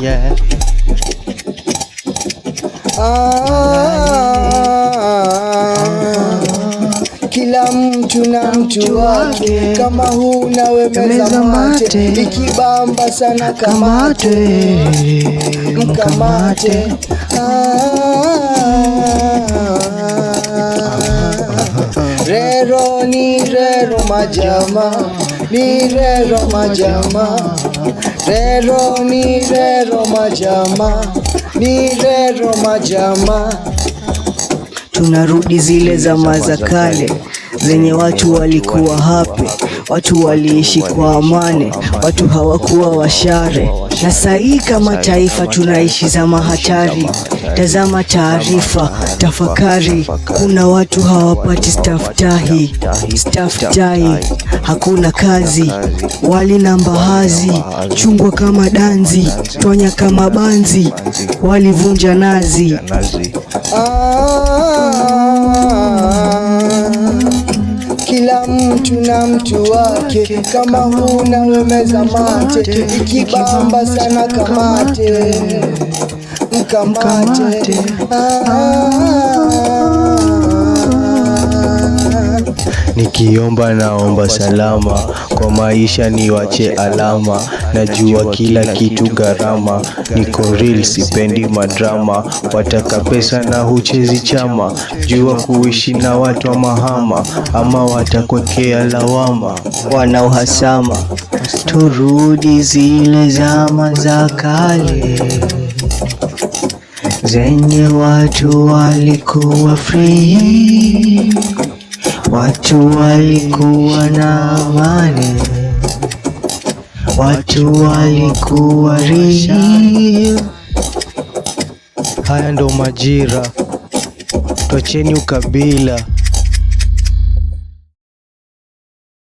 Yeah. Kila mtu na mtu wake, kama huna we meza mate, ikibamba sana kamate, mkamate. Rero ni rero majama, ni rero majama. Rero ni rero majama, ni rero majama. Tunarudi zile zama za kale zenye watu walikuwa happy, watu waliishi kwa amani, watu hawakuwa washare. Na sahii kama taifa tunaishi zama hatari. Tazama taarifa, tafakari, kuna watu hawapati staftahi, hakuna kazi, wali na mbaazi, chungwa kama danzi, tonya kama banzi, walivunja nazi. Kila mtu na mtu wake, kama huna we meza mate, ikibamba sana kamate, mkamate. Nikiomba naomba salama, kwa maisha niwache alama. Najua kila kitu gharama, niko real sipendi madrama. Wataka pesa na huchezi chama, jua kuishi na watu wa mahama, ama watakwekea lawama. Wana uhasama, turudi zile zama za kale zenye watu walikuwa free, watu walikuwa na amani, watu walikuwa real. Haya ndo majira, twacheni ukabila.